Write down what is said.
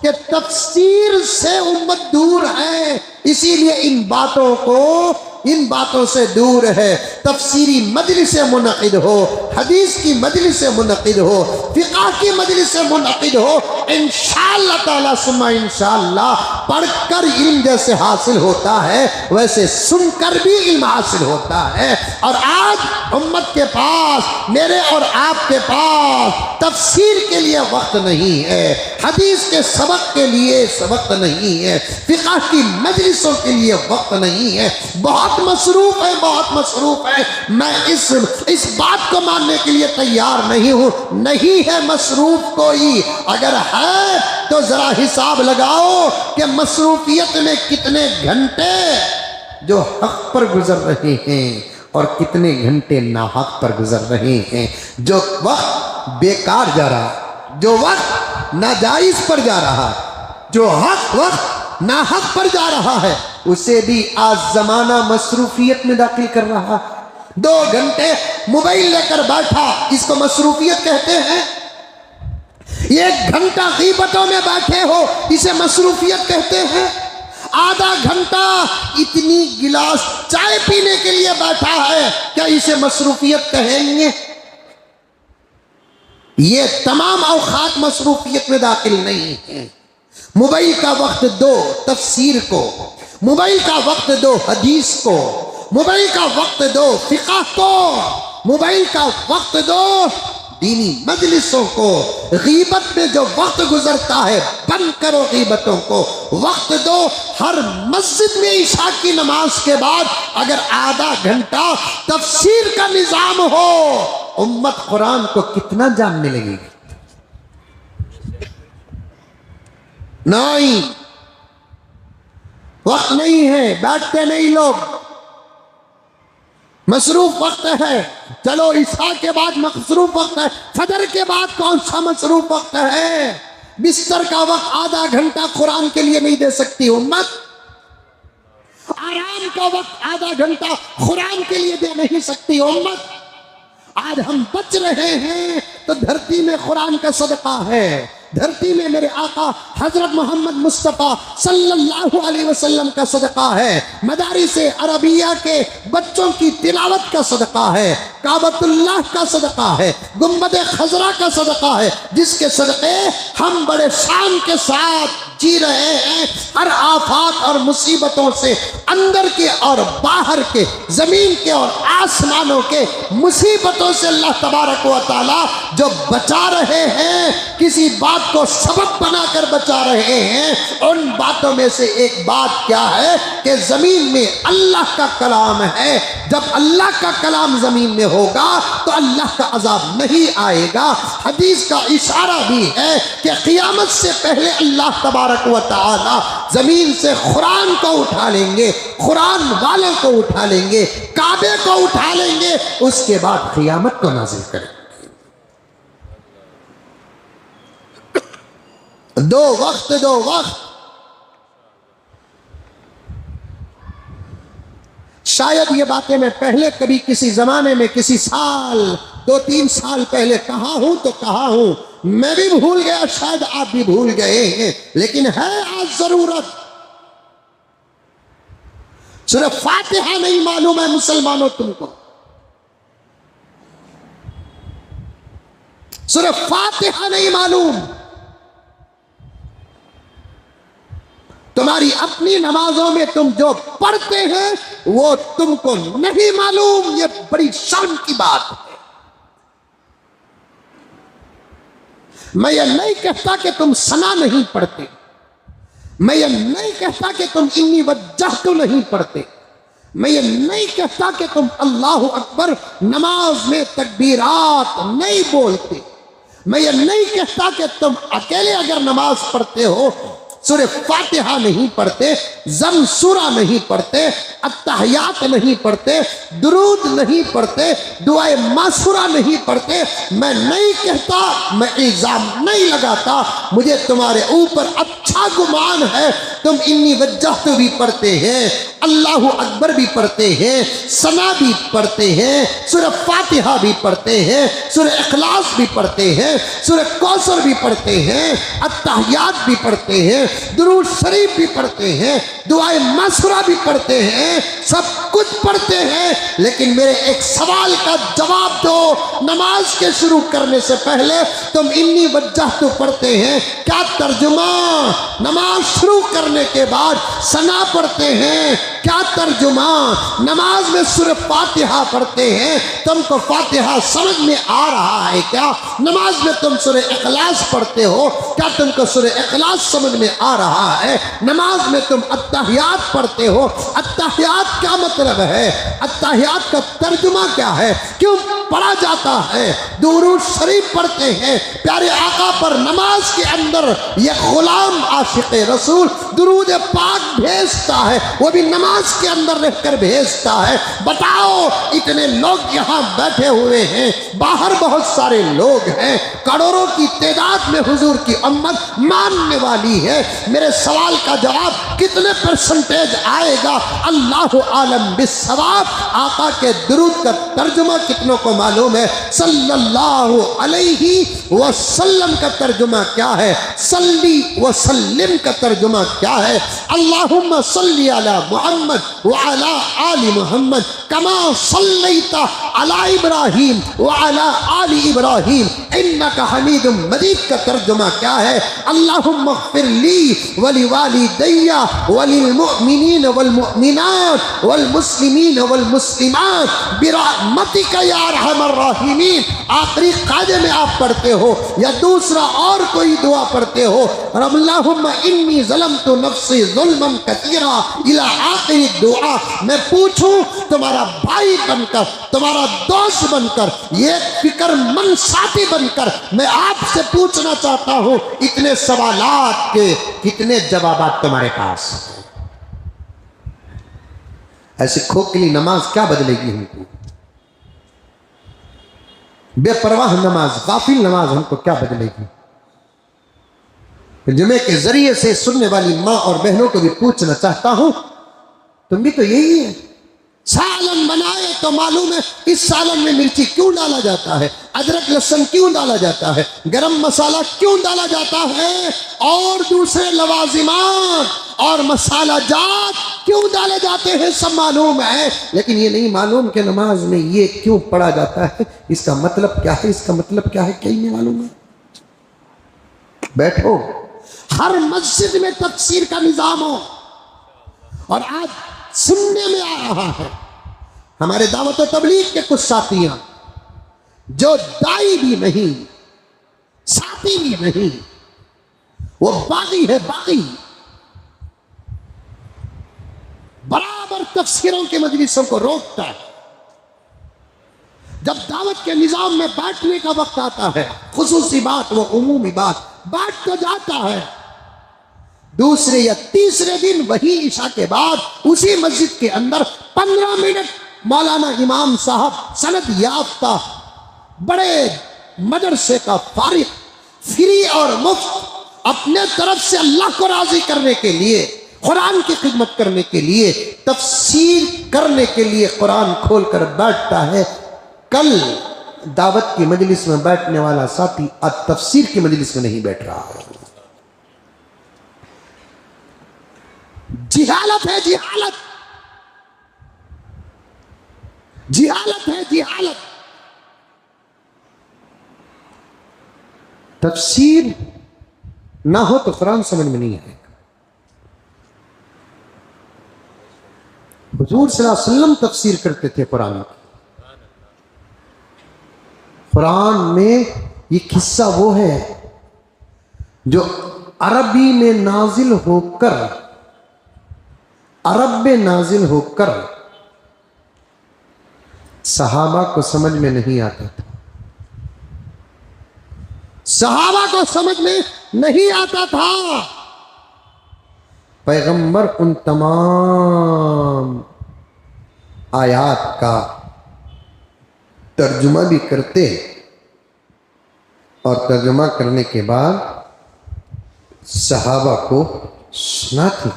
کہ تفسیر سے امت دور ہے، اسی لیے ان باتوں سے دور ہے۔ تفسیری مجلس منعقد ہو، حدیث کی مجلس منعقد ہو، فقہ کی مجلس منعقد ہو، انشاءاللہ تعالی ثم انشاءاللہ پڑھ کر علم جیسے حاصل ہوتا ہے ویسے سن کر بھی علم حاصل ہوتا ہے۔ اور آج امت کے پاس، میرے اور آپ کے پاس تفسیر کے لیے وقت نہیں ہے، حدیث کے سبق کے لیے وقت نہیں ہے، فقہ کی مجلسوں کے لیے وقت نہیں ہے، بہت مصروف ہے، بہت مصروف ہے۔ میں اس بات کو ماننے کے لیے تیار نہیں ہوں، نہیں ہے مصروف کوئی، اگر ہے تو ذرا حساب لگاؤ کہ مصروفیت میں کتنے گھنٹے جو حق پر گزر رہے ہیں اور کتنے گھنٹے ناحق پر گزر رہے ہیں۔ جو وقت بیکار جا رہا، جو وقت ناجائز پر جا رہا، جو وقت ناحق پر جا رہا ہے، اسے بھی آج زمانہ مصروفیت میں داخل کر رہا۔ 2 گھنٹے موبائل لے کر بیٹھا، اس کو مصروفیت کہتے ہیں۔ 1 گھنٹہ غیبتوں میں بیٹھے ہو، اسے مصروفیت کہتے ہیں۔ آدھا گھنٹہ اتنی گلاس چائے پینے کے لیے بیٹھا ہے، کیا اسے مصروفیت کہیں گے؟ یہ تمام اوقات مصروفیت میں داخل نہیں ہیں۔ موبائل کا وقت دو تفسیر کو، موبائل کا وقت دو حدیث کو، موبائل کا وقت دو فقہ کو، موبائل کا وقت دو دینی مجلسوں کو۔ غیبت میں جو وقت گزرتا ہے بند کرو غیبتوں کو، وقت دو۔ ہر مسجد میں عشاء کی نماز کے بعد اگر آدھا گھنٹہ تفسیر کا نظام ہو، امت قرآن کو کتنا جاننے لگے گی؟ نہیں، وقت نہیں ہے، بیٹھتے نہیں لوگ، مصروف وقت ہے۔ چلو عشاء کے بعد مصروف وقت ہے، فجر کے بعد کون سا مصروف وقت ہے؟ بستر کا وقت آدھا گھنٹہ قرآن کے لیے نہیں دے سکتی امت، آرام کا وقت آدھا گھنٹہ قرآن کے لیے دے نہیں سکتی امت۔ آج ہم بچ رہے ہیں تو دھرتی میں قرآن کا صدقہ ہے، دھرتی میں میرے آقا حضرت محمد مصطفیٰ صلی اللہ علیہ وسلم کا صدقہ ہے، مدارس عربیہ کے بچوں کی تلاوت کا صدقہ ہے، کعبۃ اللہ کا صدقہ ہے، گنبد خضرا کا صدقہ ہے، جس کے صدقے ہم بڑے شان کے ساتھ جی رہے ہیں۔ ہر آفات اور مصیبتوں سے، اندر کے اور باہر کے، زمین کے اور آسمانوں کے مصیبتوں سے اللہ تبارک و تعالی جو بچا رہے ہیں، کسی بات کو سبب بنا کر بچا رہے ہیں۔ ان باتوں میں سے ایک بات کیا ہے کہ زمین میں اللہ کا کلام ہے۔ جب اللہ کا کلام زمین میں ہوگا تو اللہ کا عذاب نہیں آئے گا۔ حدیث کا اشارہ بھی ہے کہ قیامت سے پہلے اللہ تبارک و تعالی زمین سے قرآن کو اٹھا لیں گے، قرآن والوں کو اٹھا لیں گے، کعبے کو اٹھا لیں گے، اس کے بعد قیامت کو نازل کریں گے۔ دو وقت شاید یہ باتیں میں پہلے کبھی کسی زمانے میں کسی سال 2-3 سال پہلے کہا ہوں تو کہا ہوں، میں بھی بھول گیا، شاید آپ بھی بھول گئے ہیں، لیکن ہے آج ضرورت۔ صرف فاتحہ نہیں معلوم ہے مسلمانوں تم کو، صرف فاتحہ نہیں معلوم، تمہاری اپنی نمازوں میں تم جو پڑھتے ہیں وہ تم کو نہیں معلوم۔ یہ بڑی شرم کی بات ہے۔ میں یہ نہیں کہتا کہ تم ثنا نہیں پڑھتے، میں یہ نہیں کہتا کہ تم انی وجہت نہیں پڑھتے، میں یہ نہیں کہتا کہ تم اللہ اکبر نماز میں تکبیرات نہیں بولتے، میں یہ نہیں کہتا کہ تم اکیلے اگر نماز پڑھتے ہو صرف فاتحہ نہیں پڑھتے، ضم سورہ نہیں پڑھتے، التحیات نہیں پڑھتے، درود نہیں پڑھتے، دعائے معصورہ نہیں پڑھتے۔ میں نہیں کہتا، میں الزام نہیں لگاتا، مجھے تمہارے اوپر اچھا اچھا گمان ہے تم انی وجہت بھی پڑھتے ہیں، اللہ اکبر بھی پڑھتے ہیں، ثنا بھی پڑھتے ہیں، سورہ فاتحہ بھی پڑھتے ہیں، سورہ اخلاص بھی پڑھتے ہیں، سورہ کوثر بھی پڑھتے ہیں، التحیات بھی پڑھتے ہیں، درود شریف بھی پڑھتے ہیں، دعائے مسورہ بھی پڑھتے ہیں، سب کچھ پڑھتے ہیں، لیکن میرے ایک سوال کا جواب دو، نماز کے شروع کرنے سے پہلے تم انی وجہت پڑھتے ہیں، کیا ترجمہ؟ نماز شروع کرنے کے بعد ثنا پڑھتے ہیں، کیا ترجمہ؟ نماز میں سورہ فاتحہ پڑھتے ہیں، تم کو فاتحہ سمجھ میں آ رہا ہے کیا؟ نماز میں تم سورہ اخلاص پڑھتے ہو، کیا تم کو سورہ اخلاص سمجھ میں آ رہا ہے؟ نماز میں تم التحیات پڑھتے ہو، التحیات کیا مطلب ہے؟ التحیات کا ترجمہ کیا ہے؟ کیوں پڑھا جاتا ہے؟ درود شریف پڑھتے ہیں، پیارے آقا پر نماز کے اندر یہ غلام عاشق رسول درود پاک بھیجتا ہے، وہ بھی نماز کے اندر رہ کر بھیجتا ہے۔ بتاؤ، اتنے لوگ یہاں بیٹھے ہوئے ہیں، باہر بہت سارے لوگ ہیں، کروڑوں کی تعداد میں حضور کی امت ماننے والی ہے، میرے سوال کا جواب کتنے پرسنٹیج آئے گا؟ اللہ عالم بالصواب۔ آقا کے درود کا ترجمہ کتنوں کو معلوم ہے؟ صلی اللہ علیہ وسلم کا ترجمہ کیا ہے؟ صلی وسلم کا ترجمہ کیا ہے؟ اللہم صلی علی محمد وعلی آل محمد کما صلیت علی ابراہیم وعلی آل ابراہیم انک حمید مجید کا ترجمہ کیا ہے؟ اللہم اغفر لی ولوالدی وللمؤمنین والمؤمنات والمسلمین والمسلمات برحمتک یا ارحم الراحمین۔ آخری قاعدے میں آپ پڑھتے ہو یا دوسرا اور کوئی دعا پڑھتے ہو، اللہم انی ظلمت نفسی ظلما کثیرا الی آخر دعا۔ میں پوچھوں تمہارا بھائی بن کر، تمہارا دوست بن کر، یہ فکر مند ساتھی بن کر میں آپ سے پوچھنا چاہتا ہوں، اتنے سوالات کے کتنے جوابات تمہارے پاس؟ ایسی کھوکھلی نماز کیا بدلے گی ہم کو؟ بے پرواہ نماز، غافل نماز ہم کو کیا بدلے گی؟ جمعے کے ذریعے سے سننے والی ماں اور بہنوں کو بھی پوچھنا چاہتا ہوں، تم بھی تو یہی ہے، سالن بنائے تو معلوم ہے اس سالن میں مرچی کیوں ڈالا جاتا ہے، ادرک لہسن کیوں ڈالا جاتا ہے، گرم مسالہ کیوں ڈالا جاتا ہے، اور دوسرے لوازمات اور مسالہ جات کیوں ڈالے جاتے ہیں، سب معلوم ہے، لیکن یہ نہیں معلوم کہ نماز میں یہ کیوں پڑھا جاتا ہے، اس کا مطلب کیا ہے، اس کا مطلب کیا ہے، کیا نہیں معلوم ہے؟ بیٹھو، ہر مسجد میں تفسیر کا نظام ہو، اور آج سننے میں آ رہا ہے ہمارے دعوت و تبلیغ کے کچھ ساتھیاں جو دائی بھی نہیں، ساتھی بھی نہیں، وہ باغی ہے، باغی، برابر تفسیروں کے مجلسوں کو روکتا ہے۔ جب دعوت کے نظام میں بیٹھنے کا وقت آتا ہے، خصوصی بات وہ عمومی بات، بیٹھ تو جاتا ہے، دوسرے یا تیسرے دن وہی عشاء کے بعد اسی مسجد کے اندر 15 منٹ مولانا امام صاحب سند یافتہ بڑے مدرسے کا فارغ، فری اور مفت، اپنے طرف سے اللہ کو راضی کرنے کے لیے، قرآن کی خدمت کرنے کے لیے، تفسیر کرنے کے لیے قرآن کھول کر بیٹھتا ہے۔ کل دعوت کی مجلس میں بیٹھنے والا ساتھی آج تفسیر کی مجلس میں نہیں بیٹھ رہا ہے۔ جہالت ہے، جہالت، جہالت ہے، جہالت۔ تفسیر نہ ہو تو قرآن سمجھ میں نہیں آئے گا۔ حضور صلی اللہ علیہ وسلم تفسیر کرتے تھے قرآن کی۔ قرآن میں یہ قصہ وہ ہے جو عربی میں نازل ہو کر، عرب میں نازل ہو کر صحابہ کو سمجھ میں نہیں آتا تھا، صحابہ کو سمجھ میں نہیں آتا تھا۔ پیغمبر ان تمام آیات کا ترجمہ بھی کرتے اور ترجمہ کرنے کے بعد صحابہ کو سناتی.